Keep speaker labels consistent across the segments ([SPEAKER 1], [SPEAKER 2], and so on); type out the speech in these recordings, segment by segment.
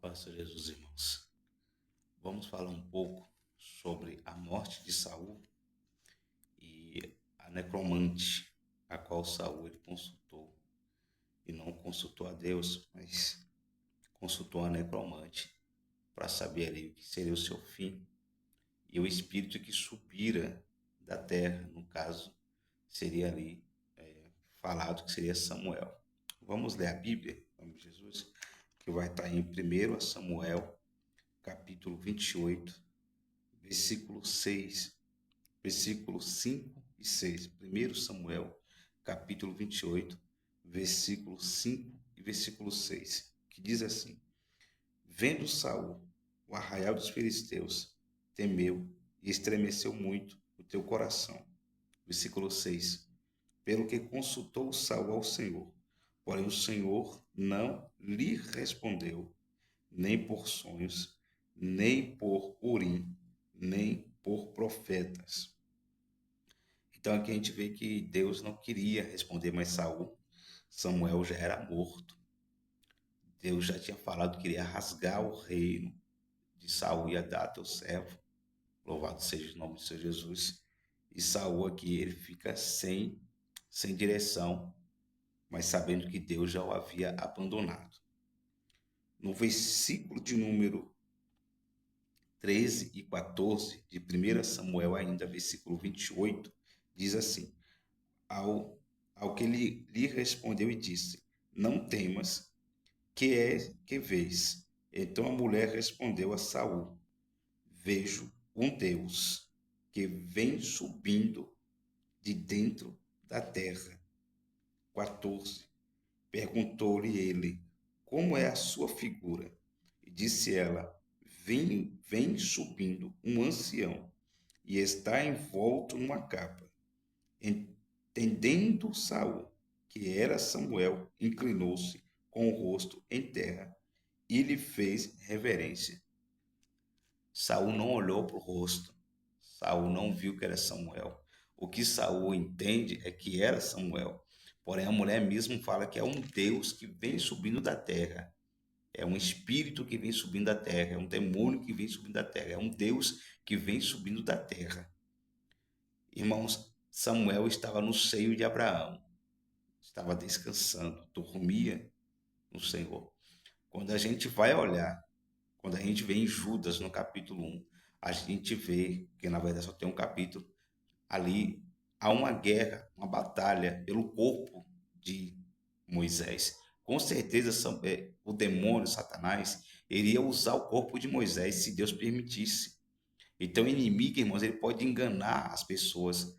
[SPEAKER 1] Paz de Jesus, irmãos. Vamos falar um pouco sobre a morte de Saul e a necromante, a qual Saul ele consultou. E não consultou a Deus, mas consultou a necromante para saber ali o que seria o seu fim. E o espírito que subira da terra, no caso, seria ali falado que seria Samuel. Vamos ler a Bíblia, em nome de Jesus, que vai estar em 1 Samuel, capítulo 28, versículo 6, versículos 5 e 6. 1 Samuel, capítulo 28, versículo 5 e versículo 6, que diz assim: Vendo Saul o arraial dos filisteus, temeu e estremeceu muito o teu coração. Versículo 6. Pelo que consultou Saul ao Senhor, porém o Senhor não lhe respondeu, nem por sonhos, nem por urim, nem por profetas. Então aqui a gente vê que Deus não queria responder mais Saul. Samuel já era morto. Deus já tinha falado que iria rasgar o reino de Saul e ia dar a teu servo. Louvado seja o nome de Senhor Jesus. E Saul aqui ele fica sem direção, mas sabendo que Deus já o havia abandonado. No versículo de número 13 e 14 de 1 Samuel, ainda versículo 28, diz assim: ao que lhe respondeu e disse: Não temas, que é que vês? Então a mulher respondeu a Saul: Vejo um Deus que vem subindo de dentro da terra. 14. Perguntou-lhe ele: Como é a sua figura? E disse ela: Vem subindo um ancião e está envolto numa capa. Entendendo Saul que era Samuel, inclinou-se com o rosto em terra e lhe fez reverência. Saul não olhou para o rosto. Saul não viu que era Samuel. O que Saul entende é que era Samuel. Porém, a mulher mesmo fala que é um Deus que vem subindo da terra. É um espírito que vem subindo da terra. É um demônio que vem subindo da terra. É um Deus que vem subindo da terra. Irmãos, Samuel estava no seio de Abraão. Estava descansando, dormia no Senhor. Quando a gente vai olhar, quando a gente vê em Judas, no capítulo 1, a gente vê que na verdade só tem um capítulo, ali há uma guerra, uma batalha pelo corpo de Moisés. Com certeza o demônio, Satanás, iria usar o corpo de Moisés se Deus permitisse. Então, o inimigo, irmãos, ele pode enganar as pessoas,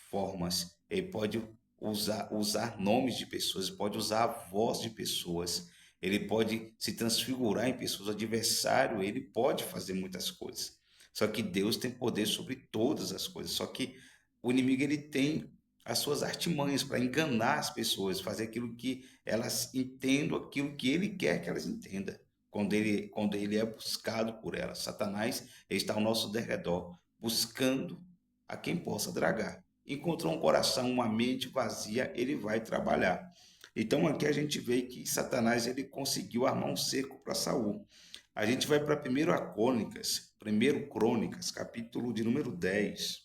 [SPEAKER 1] formas, ele pode usar nomes de pessoas, ele pode usar a voz de pessoas, ele pode se transfigurar em pessoas, o adversário, ele pode fazer muitas coisas. Só que Deus tem poder sobre todas as coisas. Só que o inimigo ele tem as suas artimanhas para enganar as pessoas, fazer aquilo que elas entendam, aquilo que ele quer que elas entendam quando ele é buscado por ela. Satanás está ao nosso derredor, buscando a quem possa dragar. Encontrou um coração, uma mente vazia, ele vai trabalhar. Então aqui a gente vê que Satanás ele conseguiu armar um cerco para Saul. A gente vai para 1 Crônicas, capítulo de número 10.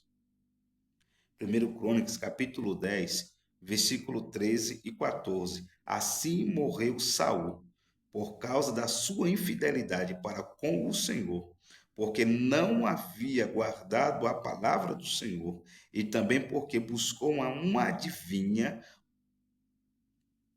[SPEAKER 1] 1 Crônicas, capítulo 10, versículo 13 e 14. Assim morreu Saul, por causa da sua infidelidade para com o Senhor, porque não havia guardado a palavra do Senhor, e também porque buscou uma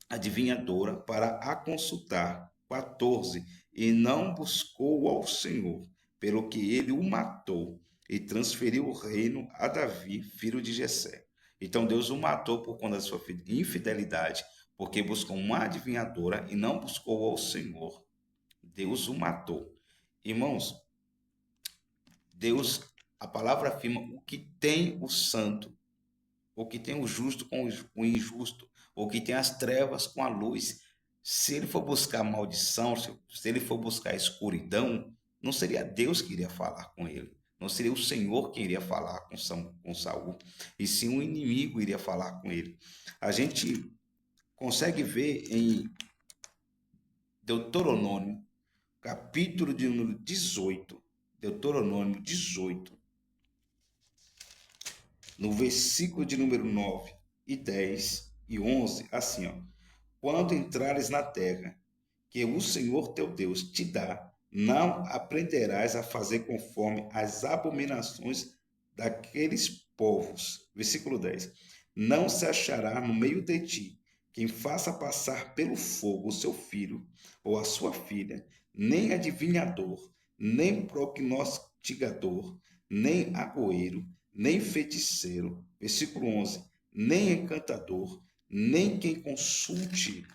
[SPEAKER 1] adivinhadora para a consultar. 14. E não buscou ao Senhor, pelo que ele o matou e transferiu o reino a Davi, filho de Jessé. Então Deus o matou por conta da sua infidelidade, porque buscou uma adivinhadora e não buscou ao Senhor. Deus o matou. Irmãos, Deus, a palavra afirma o que tem o santo, o que tem o justo com o injusto, o que tem as trevas com a luz. Se ele for buscar maldição, se ele for buscar escuridão, não seria Deus que iria falar com ele. Não seria o Senhor que iria falar com Saul, e sim o inimigo iria falar com ele. A gente consegue ver em Deuteronômio, capítulo de número 18, Deuteronômio 18, no versículo de número 9 e 10 e 11, assim, ó. Quando entrares na terra que o Senhor teu Deus te dá, não aprenderás a fazer conforme as abominações daqueles povos. Versículo 10. Não se achará no meio de ti quem faça passar pelo fogo o seu filho ou a sua filha, nem adivinhador, nem prognosticador, nem agoeiro, nem feiticeiro. Versículo 11. Nem encantador, nem quem consulte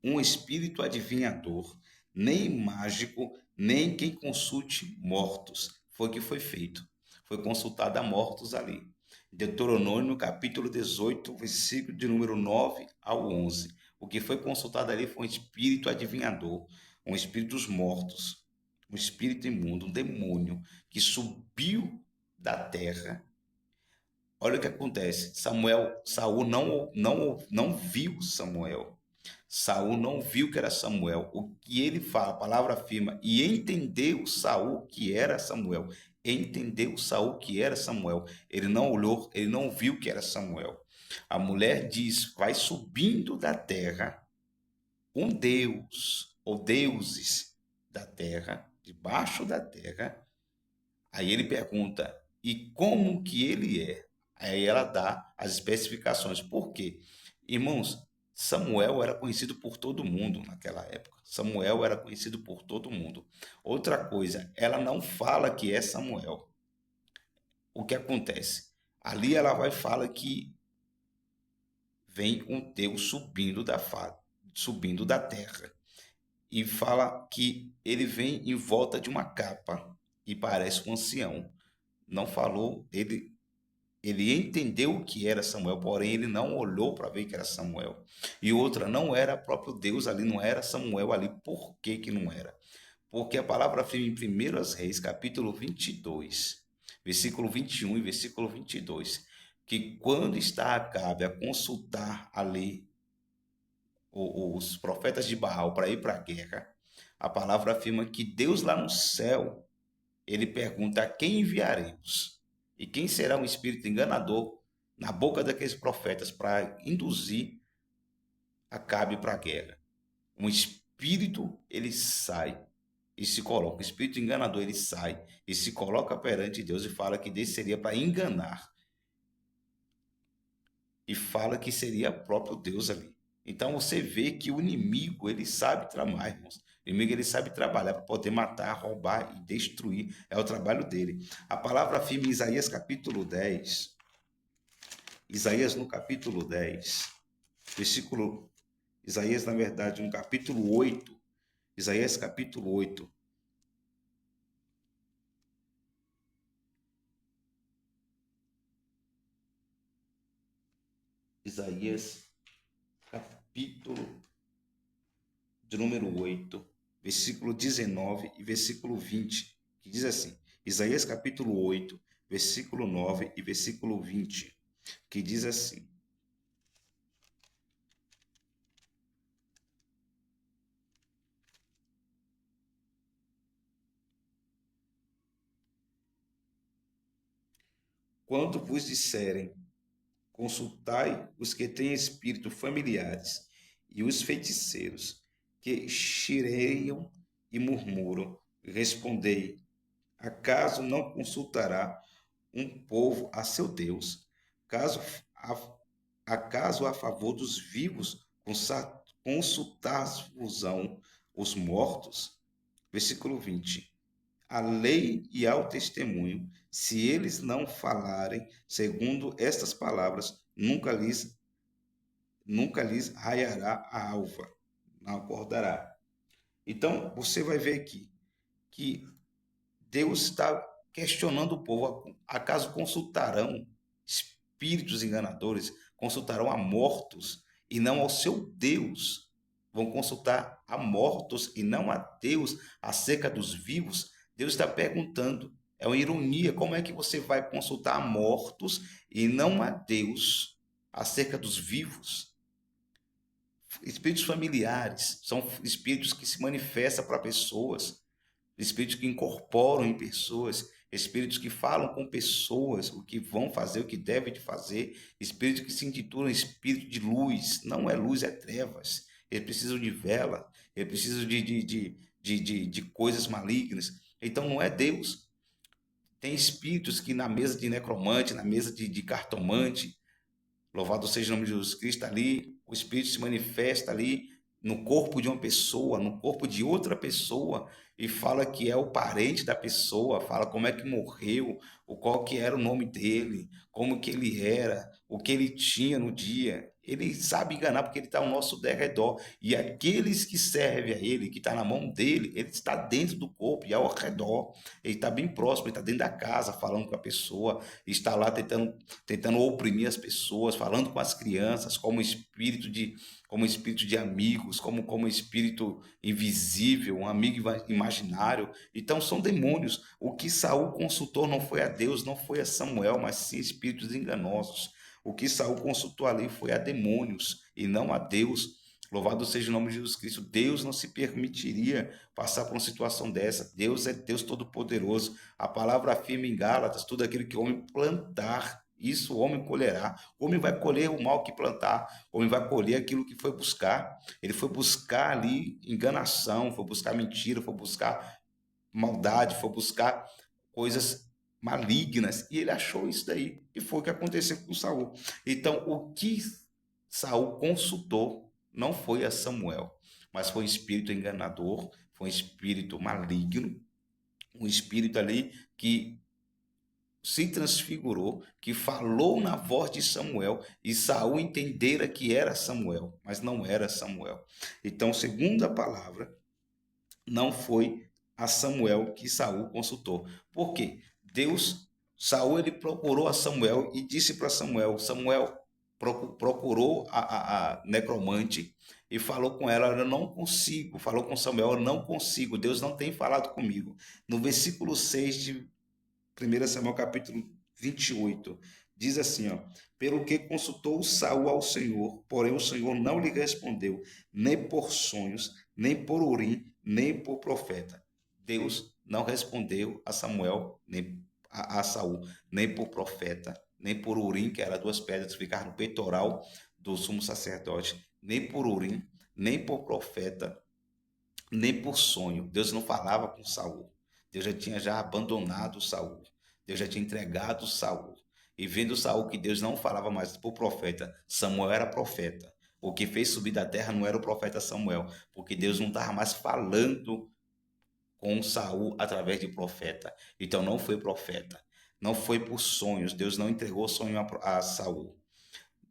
[SPEAKER 1] um espírito adivinhador, nem mágico, nem quem consulte mortos. Foi o que foi feito. Foi consultado a mortos ali. Deuteronômio, capítulo 18, versículo de número 9 ao 11. O que foi consultado ali foi um espírito adivinhador, um espírito dos mortos, um espírito imundo, um demônio que subiu da terra. Olha o que acontece. Saul não viu Samuel. Saul não viu que era Samuel. O que ele fala, a palavra afirma, e entendeu Saul que era Samuel. Entendeu Saul que era Samuel. Ele não olhou, ele não viu que era Samuel. A mulher diz: vai subindo da terra um Deus, ou deuses da terra, debaixo da terra. Aí ele pergunta: e como que ele é? Aí ela dá as especificações. Por quê? Irmãos, Samuel era conhecido por todo mundo naquela época. Samuel era conhecido por todo mundo. Outra coisa, ela não fala que é Samuel. O que acontece? Ali ela vai fala que vem um Deus subindo da terra. E fala que ele vem em volta de uma capa e parece um ancião. Não falou, ele entendeu o que era Samuel, porém ele não olhou para ver que era Samuel. E outra, não era próprio Deus ali, não era Samuel ali. Por que que não era? Porque a palavra afirma em 1 Reis, capítulo 22, versículo 21 e versículo 22, que quando está Acabe a consultar ali os profetas de Baal para ir para a guerra, a palavra afirma que Deus lá no céu, ele pergunta: a quem enviaremos? E quem será um espírito enganador na boca daqueles profetas para induzir Acabe para a guerra? Um espírito, ele sai e se coloca, o espírito enganador, ele sai e se coloca perante Deus e fala que Deus seria para enganar. E fala que seria próprio Deus ali. Então você vê que o inimigo, ele sabe tramar, irmãos. O inimigo, ele sabe trabalhar para poder matar, roubar e destruir. É o trabalho dele. A palavra afirma em Isaías capítulo 10. Isaías no capítulo 10. Versículo... Isaías, na verdade, no capítulo 8. Isaías capítulo 8. Isaías capítulo de número 8, versículo 19 e versículo 20, que diz assim: Isaías capítulo 8, versículo 9 e versículo 20, que diz assim: quando vos disserem, consultai os que têm espírito familiares e os feiticeiros, que chireiam e murmuram, respondei, acaso não consultará um povo a seu Deus? Caso acaso a favor dos vivos consultar-vos-ão os mortos? Versículo 20. A lei e ao testemunho, se eles não falarem segundo estas palavras, nunca lhes raiará a alva, não acordará. Então, você vai ver aqui que Deus está questionando o povo. Acaso consultarão espíritos enganadores? Consultarão a mortos e não ao seu Deus? Vão consultar a mortos e não a Deus acerca dos vivos? Deus está perguntando. É uma ironia. Como é que você vai consultar a mortos e não a Deus acerca dos vivos? espíritos familiares, são espíritos que se manifestam para pessoas, espíritos que incorporam em pessoas, espíritos que falam com pessoas o que vão fazer, o que devem de fazer, espíritos que se intitulam espírito de luz, não é luz, é trevas. Eles precisam de vela, eles precisam de coisas malignas. Então não é Deus. Tem espíritos que na mesa de necromante, na mesa de cartomante, louvado seja o nome de Jesus Cristo, ali o Espírito se manifesta ali no corpo de uma pessoa, no corpo de outra pessoa, e fala que é o parente da pessoa, fala como é que morreu, o qual que era o nome dele, como que ele era, o que ele tinha no dia. Ele sabe enganar porque ele está ao nosso derredor. E aqueles que servem a ele, que está na mão dele, ele está dentro do corpo e ao redor. Ele está bem próximo, ele está dentro da casa, falando com a pessoa, está lá tentando oprimir as pessoas, falando com as crianças, como espírito de amigos, como espírito invisível, um amigo imaginário. Então são demônios. O que Saul consultou não foi a Deus, não foi a Samuel, mas sim espíritos enganosos. O que Saul consultou ali foi a demônios e não a Deus. Louvado seja o nome de Jesus Cristo. Deus não se permitiria passar por uma situação dessa. Deus é Deus Todo-Poderoso. A palavra afirma em Gálatas: tudo aquilo que o homem plantar, isso o homem colherá. O homem vai colher o mal que plantar. O homem vai colher aquilo que foi buscar. Ele foi buscar ali enganação, foi buscar mentira, foi buscar maldade, foi buscar coisas malignas. E ele achou isso daí. E foi o que aconteceu com Saul. Então, o que Saul consultou não foi a Samuel, mas foi um espírito enganador, foi um espírito maligno, um espírito ali que se transfigurou, que falou na voz de Samuel, e Saul entendera que era Samuel, mas não era Samuel. Então, segundo a palavra, não foi a Samuel que Saul consultou. Por quê? Saul ele procurou a Samuel e disse para Samuel, Samuel procurou a necromante e falou com ela, eu não consigo, falou com Samuel, eu não consigo, Deus não tem falado comigo. No versículo 6 de 1 Samuel capítulo 28, diz assim, ó, pelo que consultou Saul ao Senhor, porém o Senhor não lhe respondeu, nem por sonhos, nem por urim, nem por profeta. Deus não respondeu a Samuel, nem a Saul, nem por profeta, nem por urim, que era duas pedras que ficavam no peitoral do sumo sacerdote, nem por urim, nem por profeta, nem por sonho. Deus não falava com Saul. Deus já abandonado Saul. Deus já tinha entregado Saul. E vendo Saul que Deus não falava mais por profeta, Samuel era profeta. O que fez subir da terra não era o profeta Samuel, porque Deus não estava mais falando com Saul através de profeta. Então não foi profeta. Não foi por sonhos. Deus não entregou sonho a Saul.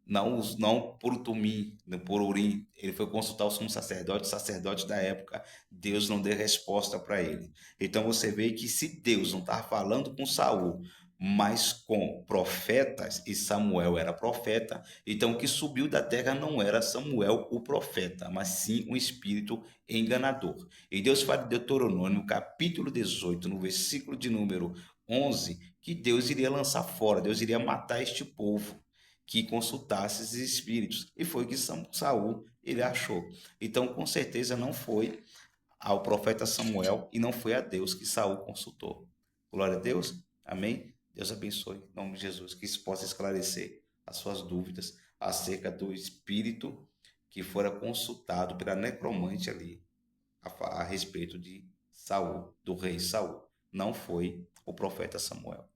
[SPEAKER 1] Não por Tumim, por Urim. Ele foi consultar o sumo sacerdote da época. Deus não deu resposta para ele. Então você vê que se Deus não estava falando com Saul, mas com profetas, e Samuel era profeta, então o que subiu da terra não era Samuel o profeta, mas sim um espírito enganador. E Deus fala em Deuteronômio, capítulo 18, no versículo de número 11, que Deus iria lançar fora, Deus iria matar este povo que consultasse esses espíritos. E foi o que Saul ele achou. Então, com certeza, não foi ao profeta Samuel e não foi a Deus que Saul consultou. Glória a Deus. Amém. Deus abençoe, em nome de Jesus, que isso possa esclarecer as suas dúvidas acerca do espírito que fora consultado pela necromante ali a respeito de Saul, do rei Saul. Não foi o profeta Samuel.